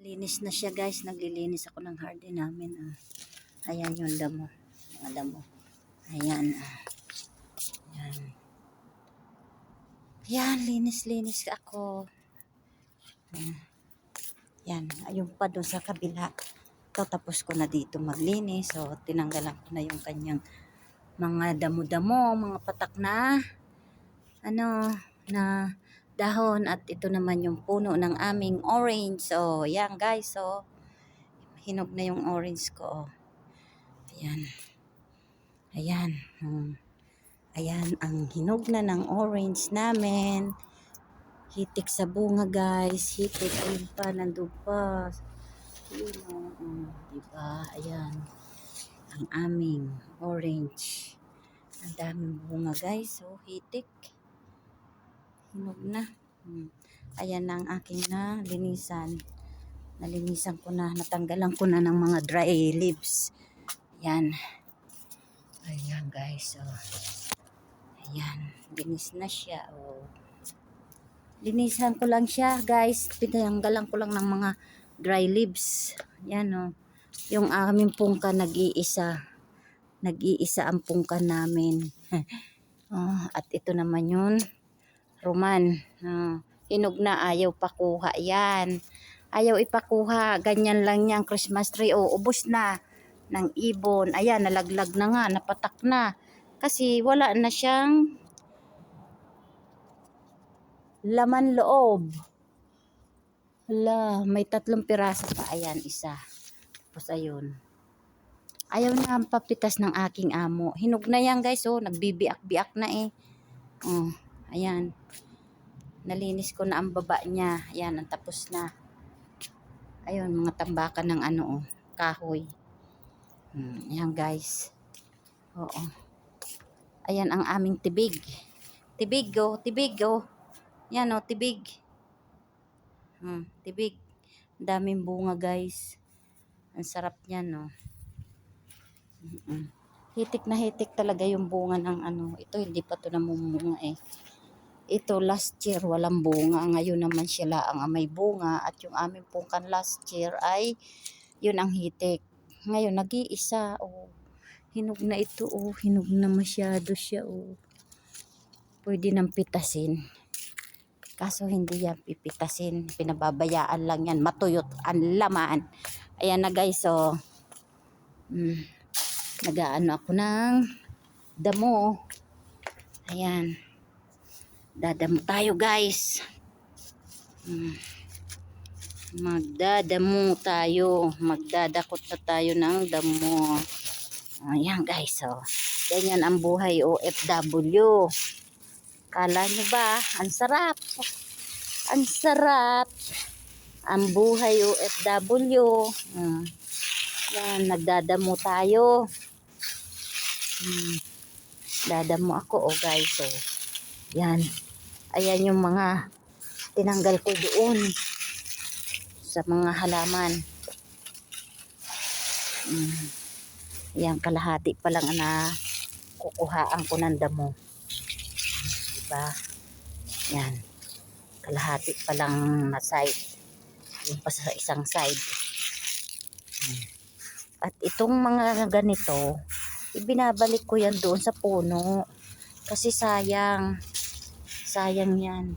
Linis na siya guys. Naglilinis ako ng hardin namin. Ayan yung damo. Mga damo. Ayan. Ayan. Ayan, linis-linis ako. Ayan. Ayun pa doon sa kabila. Ito, tapos ko na dito maglinis. So, tinanggalan ko na yung kanyang mga damo-damo, mga patak na na dahon. At ito naman yung puno ng aming orange. So, yan guys. So, hinog na yung orange ko. Ayan. Ayan. Ayan ang hinog na ng orange namin. Hitik sa bunga guys. Hitik. Ayun pa. Nandun pa. Diba? Ayan. Ang aming orange. Ang daming bunga guys. So, hitik. Hinog na. Ayan na ang aking linisan. Nalinisan ko na. Natanggalan ko na ng mga dry leaves. Ayan. Ayan guys. So, ayan. Linis na siya. Linisan ko lang siya guys. Pinanggalan ko lang ng mga dry leaves. Ayan yung aming pungka nag-iisa. Nag-iisa ang pungka namin. At ito naman yun. Roman. Hinog na, ayaw pakuha. Yan. Ayaw ipakuha. Ganyan lang yan. Christmas tree. Ubos na ng ibon. Ayan, nalaglag na nga. Napatak na. Kasi wala na siyang laman loob. Hala, may 3 piraso pa. Ayan, isa. Tapos ayun. Ayaw na ang papitas ng aking amo. Hinog na yan guys. Nagbibiak-biak na eh. Ayan. Nalinis ko na ang baba niya. Ayan, ang tapos na. Ayun, mga tambakan ng kahoy. Ayan guys. Oo. Ayan ang aming tibig. Tibig oh. Yan tibig. Tibig. Daming bunga guys. Ang sarap niyan Hitik na hitik talaga yung bunga ng Ito hindi pa to namumunga eh. Ito last year walang bunga. Ngayon naman sila ang may bunga. At yung aming pungkan last year ay yun ang hitik. Ngayon nag-iisa. Hinog na ito. Hinog na masyado siya. Pwede nang pitasin. Kaso hindi yan pipitasin. Pinababayaan lang yan. Matuyot ang laman. Ayan na guys. Nag-aano ako ng damo. Ayan. Dadamo tayo guys. Magdadamo tayo. Magdadakot na tayo ng damo. Ayan guys. Ganyan ang buhay OFW. Kala nyo ba? Ang sarap. Ang sarap. Ang buhay OFW. Yan, nagdadamo tayo. Dadamo ako guys. Yan. Ayan yung mga tinanggal ko doon sa mga halaman. Yan, kalahati pa lang na kukuhaan ko ng damo. Diba? Yan. Kalahati pa lang na side. Yung pa sa isang side. At itong mga ganito, ibinabalik ko yan doon sa puno. Kasi sayang. Sayang yan.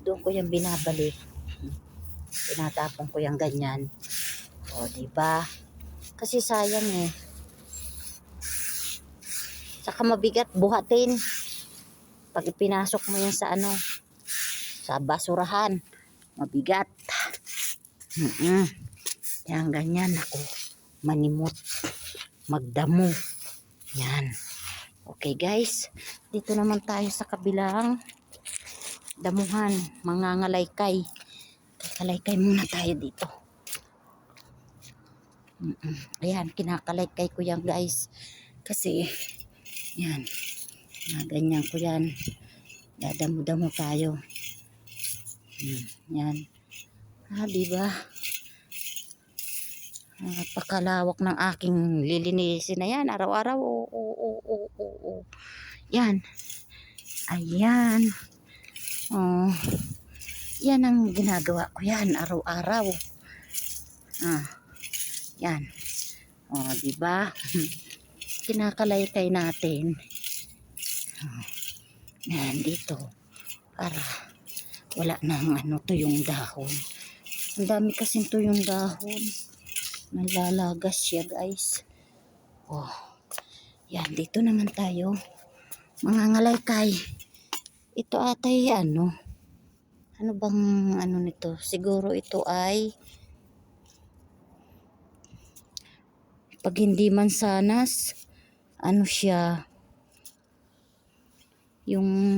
Doon ko yan binabalik. Tinatapon ko yan ganyan. Diba? Kasi sayang eh. Saka mabigat buhatin. Pag ipinasok mo yan sa sa basurahan, mabigat. Yan, ganyan ako. Manimot. Magdamo. Yan. Okay guys. Dito naman tayo sa kabilang damuhan. Mga ngalaykay. Kalaykay muna tayo dito. Ayan, kinakalaykay ko yan guys. Kasi, yan. Ganyan ko yan. Dadamo-damo tayo. Yan. Diba? Pakalawak ng aking lilinisin na yan. Araw-araw. Yan. Ayan. Yan ang ginagawa ko yan. Araw-araw. Ah, yan. Di ba? Kinakalaykay natin. Yan dito para wala nang tuyong dahon. Ang dami kasing tuyong dahon. Nalalagas siya, guys. Yan, dito naman tayo. Mga ngalaykay. Ito atay ano bang nito? Siguro ito ay pag hindi mansanas, siya, yung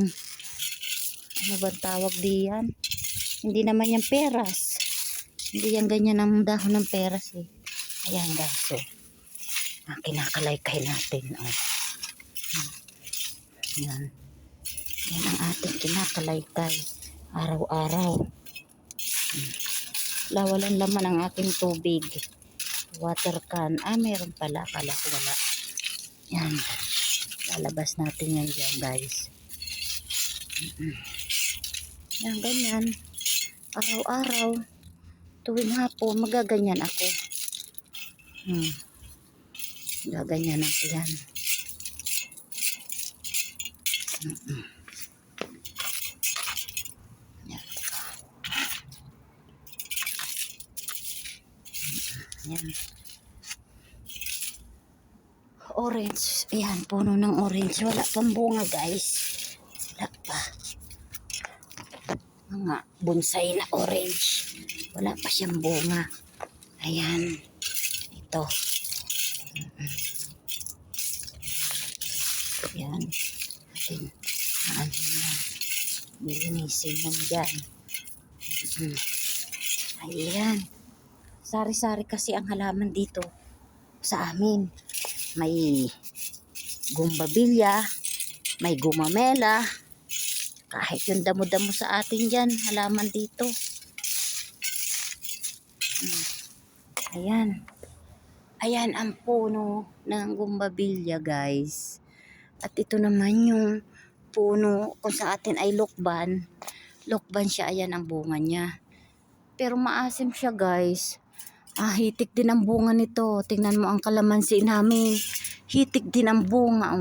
bang tawag diyan? Hindi naman yan peras. Hindi yan ganyan ang dahon ng peras eh. Ayan guys, so kinakalaykay natin. Yan. Yan ang ating kinakalaykay araw-araw. Walang laman ang aking tubig. Water can. Meron pala. Akala ko wala. Yan. Lalabas natin yan dyan, guys. Yan, ganyan. Araw-araw. Tuwing hapon, magaganyan ako. Gaganyan ako yan. Yan. Yan. Orange. Ayan, puno ng orange. Wala pang bunga, guys. Wala pa. Mga bonsai na orange. Wala pa siyang bunga. Ayan. Ito. Ayan. Atin. Nilinisin yan dyan. Ayan. Sari-sari kasi ang halaman dito sa amin. May gumbabilya, may gumamela, kahit yung damo-damo sa atin dyan, halaman dito. Ayan. Ayan ang puno ng gumbabilya, guys. At ito naman yung puno kung sa atin ay lukban. Lukban siya, ayan ang bunga niya. Pero maasim siya, guys. Hitik din ang bunga nito. Tingnan mo ang kalamansi namin. Hitik din ang bunga.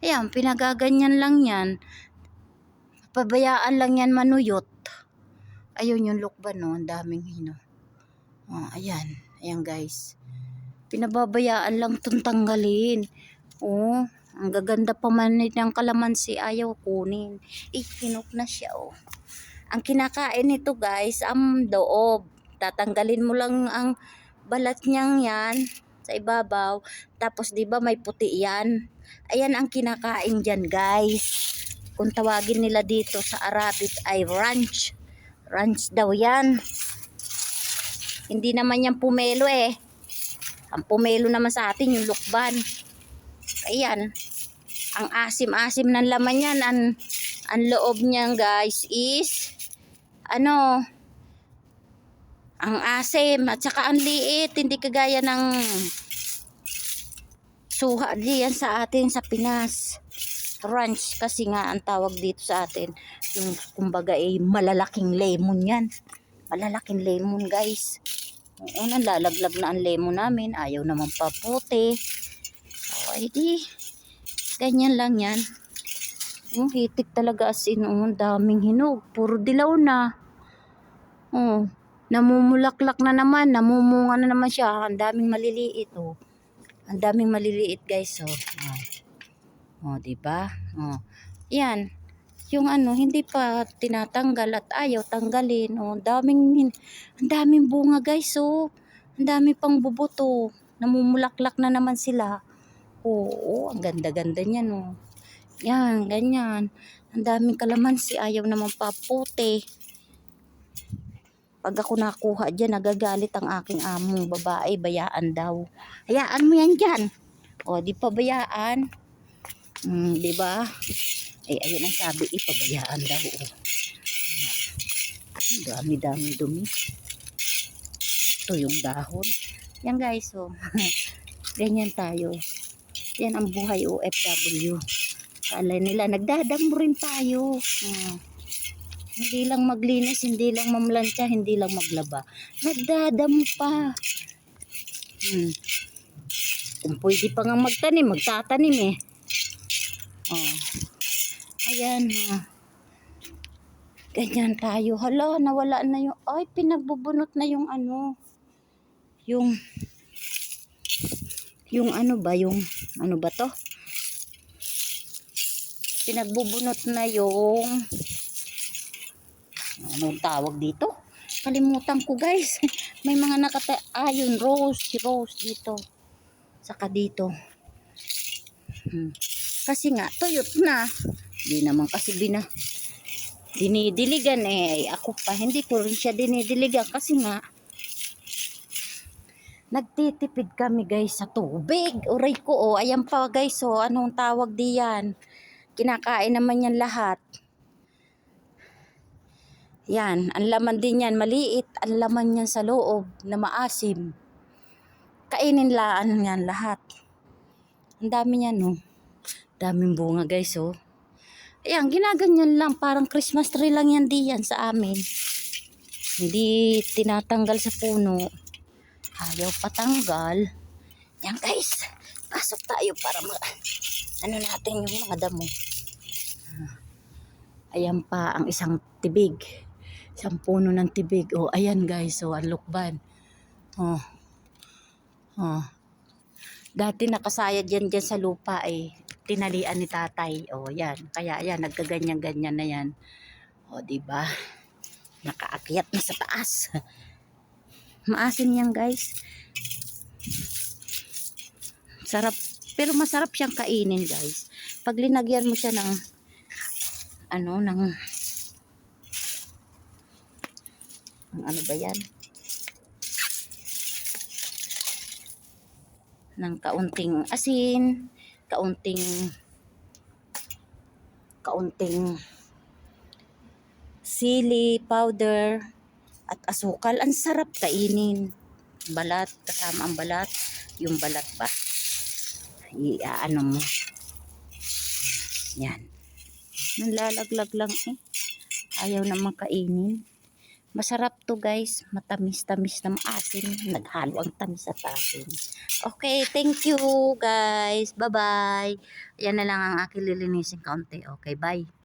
Ayan, pinagaganyan lang yan. Pabayaan lang yan manuyot. Ayun yung lukban, no? Ang daming hino. Ayan. Ayan, guys. Pinababayaan lang itong tanggalin. Ang gaganda pa man ng kalamansi. Ayaw kunin. Hinok na siya, Ang kinakain nito, guys, ang loob. Tatanggalin mo lang ang balat niyang yan sa ibabaw. Tapos, di ba may puti yan? Ayan ang kinakain dyan, guys. Kung tawagin nila dito sa Arabic ay ranch. Ranch daw yan. Hindi naman yan pumelo eh. Ang pumelo naman sa atin yung lukban. Ayan. Ang asim-asim ng laman yan. Ang loob niyan, guys, is ang asim at saka ang liit, hindi kagaya ng suha diyan sa atin sa Pinas. Ranch kasi nga ang tawag dito sa atin. Yung kumbaga malalaking lemon yan. Malalaking lemon, guys. Lalaglag na ang lemon namin. Ayaw naman paputi. Di ganyan lang yan. Hitik talaga as in. Daming hinog. Puro dilaw na. Namumulaklak na naman, namumunga na naman siya. Ang daming maliliit, Ang daming maliliit, guys, diba? Yan. Yung hindi pa tinatanggal at ayaw tanggalin, ang daming bunga, guys, Ang daming pang bubuto. Namumulaklak na naman sila. Ang ganda-ganda niyan, Yan, ganyan. Ang daming kalamansi, ayaw naman paputi. Pag ako nakuha dyan, nagagalit ang aking among babae, bayaan daw. Hayaan mo yan dyan. Di pa bayaan. Diba? Ayun ang sabi, ipabayaan daw. Dami-dami dumi. Ito yung dahon. Yan, guys, ganyan tayo. Yan ang buhay OFW. Kala nila, nagdadamo rin tayo. Hindi lang maglinis, hindi lang mamlansya, hindi lang maglaba. Nagdadamo pa. Kung pwede pa nga magtanim, magtatanim eh. Oh. Ayan ha. Ganyan tayo. Hala, nawala na yung, ay, pinagbubunot na yung ano. Yung ano ba, ano ba to? Pinagbubunot na yung, anong tawag dito? Kalimutan ko guys. May mga yun, rose dito. Saka dito. Kasi nga, tuyot na. Hindi naman kasi dinidiligan eh. Ako pa, hindi ko rin siya dinidiligan kasi nga, nagtitipid kami guys sa tubig. Uray ko ayan pa guys anong tawag diyan? Kinakain naman yan lahat. Yan, ang laman din yan, maliit. Ang laman yan sa loob na maasim. Kainin laan yan lahat. Ang dami yan daming bunga guys Ayan, ginaganyan lang. Parang Christmas tree lang yan diyan sa amin. Hindi tinatanggal sa puno. Ayaw patanggal. Yan guys. Pasok tayo para natin yung mga damo. Ayan pa ang isang tibig. Isang puno ng tibig. Ayan guys. Ang lukban. Dati nakasayad yan dyan sa lupa tinalian ni tatay. Yan. Kaya yan, nagkaganyan-ganyan na yan. Diba? Nakaakyat na sa taas. Maasim yan guys. Sarap. Pero masarap siyang kainin guys. Pag linagyan mo siya ng ano ba yan? Ng kaunting asin, kaunting sili powder at asukal. Ang sarap kainin. Balat, kasama ang balat. Yung balat ba? Ano mo. Yan. Nalalaglag lang Ayaw naman kainin. Masarap to guys. Matamis-tamis na maasim. Naghalo ang tamis at asin. Okay, thank you guys. Bye-bye. Yan na lang ang aking lilinisin kaunti. Okay, bye.